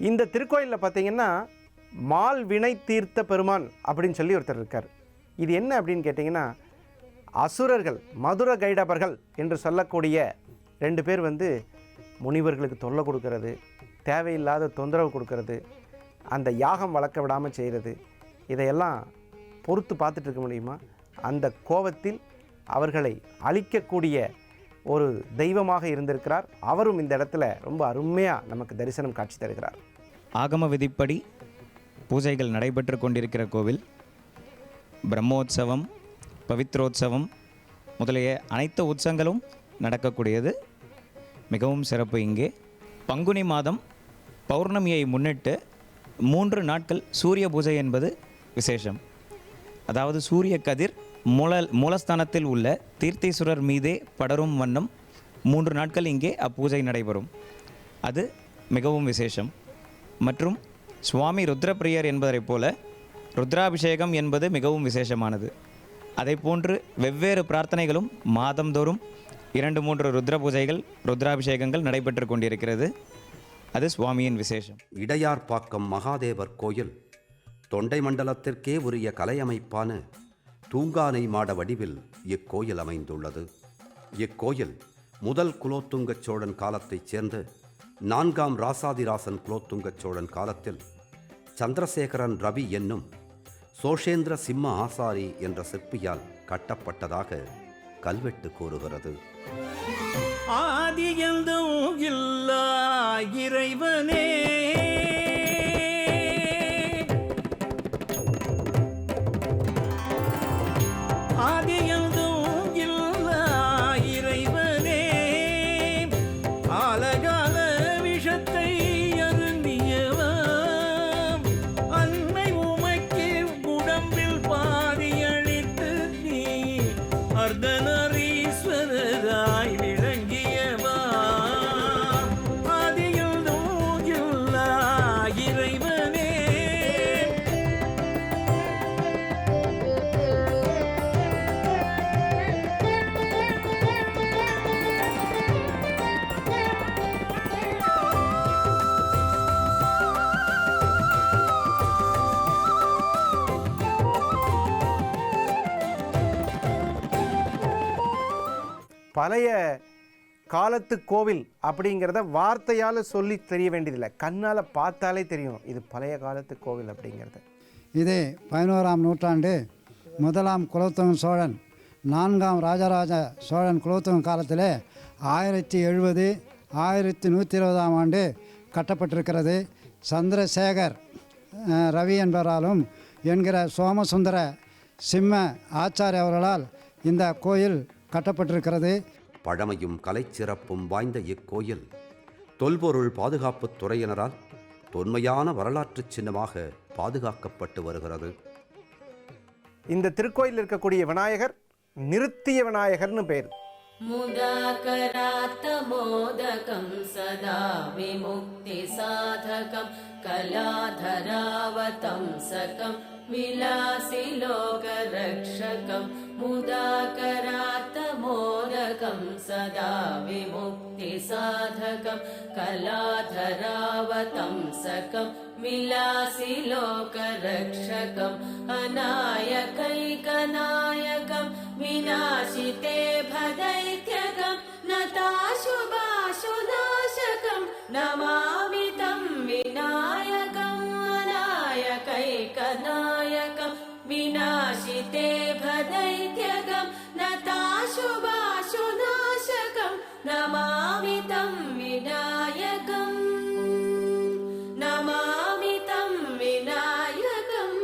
இந்த திருக்கோயிலில் பார்த்தீங்கன்னா மால் வினை தீர்த்த பெருமான் அப்படின்னு சொல்லி ஒருத்தர் இருக்கார். இது என்ன அப்படின்னு கேட்டிங்கன்னா, அசுரர்கள் மதுர கைடபர்கள் என்று சொல்லக்கூடிய 2 பேர் முனிவர்களுக்கு தொல்லை கொடுக்கறது, தேவையில்லாத தொந்தரவு கொடுக்கறது, அந்த யாகம் வளர்க்க விடாமல் செய்கிறது, இதையெல்லாம் பொறுத்து பார்த்துட்டு இருக்க முடியுமா? அந்த கோபத்தில் அவர்களை அழிக்கக்கூடிய ஒரு தெய்வமாக இருந்திருக்கிறார். அவரும் இந்த இடத்துல ரொம்ப அருமையாக நமக்கு தரிசனம் காட்சி தருகிறார். ஆகம விதிப்படி பூஜைகள் நடைபெற்று கொண்டிருக்கிற கோவில். பிரம்மோற்சவம், பவித்ரோத்சவம் முதலிய அனைத்து உற்சவங்களும் நடக்கக்கூடியது. மிகவும் சிறப்பு. இங்கே பங்குனி மாதம் பௌர்ணமியை முன்னிட்டு 3 நாட்கள் சூரிய பூஜை என்பது விசேஷம். அதாவது சூரிய கதிர் மூலஸ்தானத்தில் உள்ள தீர்த்தீஸ்வரர் மீதே படரும் வண்ணம் 3 நாட்கள் இங்கே அப்பூஜை நடைபெறும். அது மிகவும் விசேஷம். மற்றும் சுவாமி ருத்ரப்பிரியர் என்பதைப் போல ருத்ராபிஷேகம் என்பது மிகவும் விசேஷமானது. அதை போன்று வெவ்வேறு பிரார்த்தனைகளும் மாதந்தோறும் 2-3 ருத்ர பூஜைகள், ருத்ராபிஷேகங்கள் நடைபெற்று கொண்டிருக்கிறது. அது சுவாமியின் விசேஷம். இடையார்பாக்கம் மகாதேவர் கோயில் தொண்டை மண்டலத்திற்கே உரிய கலையமைப்பான தூங்கானை மாட வடிவில் இக்கோயில் அமைந்துள்ளது. இக்கோயில் முதல் குலோத்துங்க சோழன் காலத்தைச் சேர்ந்த 4ஆம் ராசாதிராசன் குலோத்துங்க சோழன் காலத்தில் சந்திரசேகரன் ரவி என்னும் சோஷேந்திர சிம்ம ஆசாரி என்ற சிற்பியால் கட்டப்பட்டதாக கல்வெட்டு கூறுகிறது. ஆதியந்தும் இல்லா இறைவனே, ஆதியந்தும் இல்லா இறைவனே, ஆலகால விஷத்தை அருந்தியவாம் அன்னை உமைக்கு உடம்பில் பாதியளித்து நீ அர்த்தநாரீஸ்வரராய் விளங்கியவா. ஆதியந்தும் இல்லா இறைவனே. பழைய காலத்து கோவில் அப்படிங்கிறத வார்த்தையால் சொல்லி தெரிய வேண்டியதில்லை, கண்ணால் பார்த்தாலே தெரியும் இது பழைய காலத்து கோவில் அப்படிங்கிறது. இது 11ஆம் நூற்றாண்டு 1ஆம் குலோத்துங்க சோழன் 4ஆம் ராஜராஜ சோழன் குலோத்துங்க காலத்தில் 1070 1120ஆம் ஆண்டு கட்டப்பட்டிருக்கிறது. சந்திரசேகர் ரவி என்பவராலும் என்கிற சோமசுந்தர சிம்ம ஆச்சாரிய அவர்களால் இந்த கோயில் கட்டப்பட்டிருக்கிறது. பழமையும் கலைச்சிறப்பும் வாய்ந்த இக்கோயில் தொல்பொருள் பாதுகாப்புத் துறையினரால் தொன்மையான வரலாற்று சின்னமாக பாதுகாக்கப்பட்டு வருகிறது. இந்த திருக்கோயில் இருக்கக்கூடிய விநாயகர் நிறுத்திய விநாயகர்னு பேர். முதாகராத்த மோதகம் சதா விமுக்தி சாதகம் கலாதராவதம் சகம் விலாசி லோக ரக்ஷகம். முதாகராத்த மோதகம் சதா விமுக்தி சாதகம் கலாதராவதம் சகம் விலாசி லோக ரக்ஷகம். அநாயகைகநாயகம் விநாசிதே பதைத்யகம் நதாசுபாசுநாசகம் நமாமி தம் விநாயகம். அநாயகைகநாயகம் விநாசிதே பதைத்யகம் நதாசுபாசுநாசகம் நமாமி தம் விநாயகம். நமாமி தம் விநாயகம்.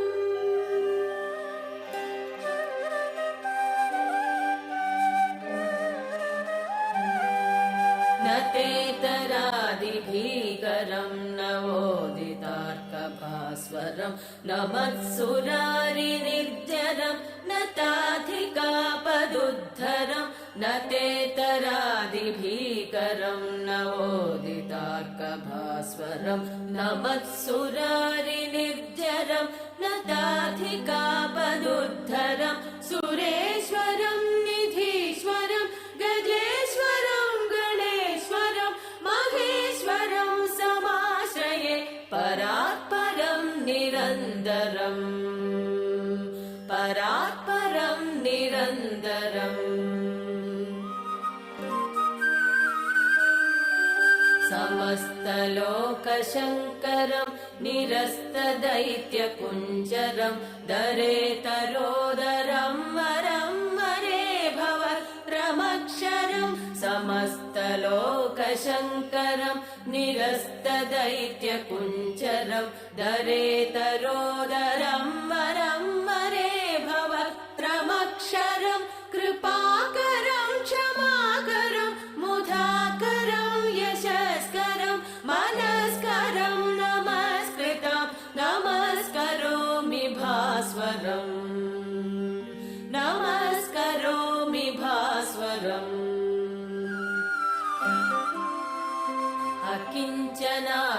நதேதராதிபீகரம் நவோதிதார்க்கபாஸ்வரம் நமத்சுராரி நிர்ஜரம் நதாதிகாபதுத்தரம். நதேதராதிபீகரம் நவோதிதார்க்கபாஸ்வரம் நமத்சுராரி நிர்ஜரம் நதாதிகாபதுத்தரம். சுரேஸ்வரம் நிதீஸ்வரம் கஜேஸ்வரம் கணேஸ்வரம் மகேஸ்வரம் சமாஸ்ரயே समस्तलोकशङ्करं निरस्तदैत्यकुञ्जरं दरेतरोदरं वरं वरे भवत्रमक्षरं समस्तलोकशङ्करं निरस्तदैत्यकुञ्जरं दरेतरोदरं वरं वरे भवत्रमक्षरं कृपाकरं क्षमाकरं मुधाकरं यशस्करं मनस्करं नमस्कृतं नमस्करोमि भास्वरम् नमस्करोमि भास्वरम्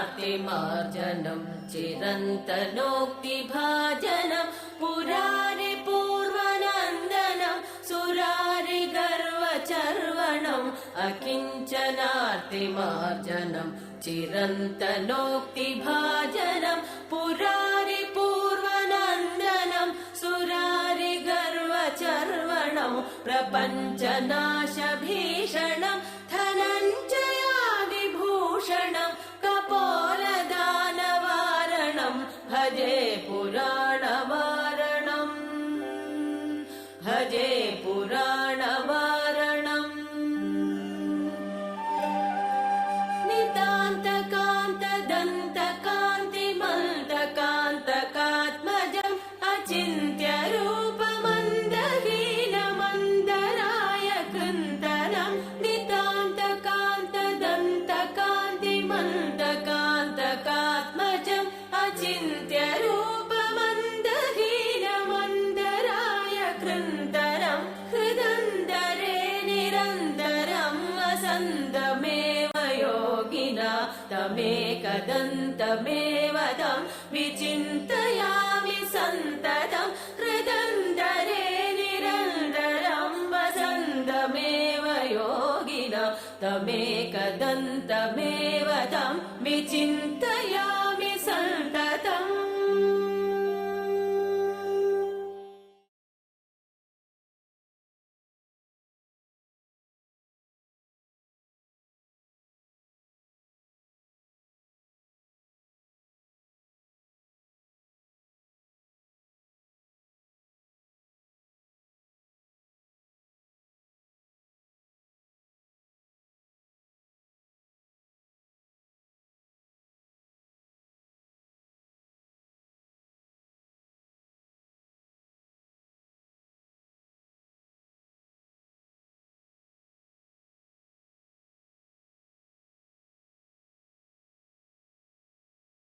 अकिञ्चनार्तिमार्जनं चिरन्तनोक्तिभाजनं पुरारिपूर्वनन्दनं सुरारिगर्वचर्वणम् अकिञ्चनार्तिमार्जनं चिरन्तनोक्तिभाजनं पुरारिपूर्वनन्दनं सुरारिगर्वचर्वणं प्रपञ्चनाशभीषणं धनञ्जयादिभूषणं कपोलदानवारणं भजे पुराणवारणम् भजे पुराणवारणम् नितान्तकान्तदन्तकान्तिमन्तकान्तकात्मजम् अचिन्त्यरूपमन्दहीनमन्दराय कृन्तनं नितान्तकान्तदन्तकान्तिमन्तकान्तकात्मजम् अचिन्त्यरूपमन्दहीनमन्दराय कृन्तनं हृदन्दरे निरन्तरं वसन्तमेव योगिना तमेकदन्तमेव तं विचिन्तयामि सन्ततं हृदन्दरे निरन्तरं वसन्तमेव योगिना तमेकदन्तमेव तं विचिन्तयामि सन्ततम्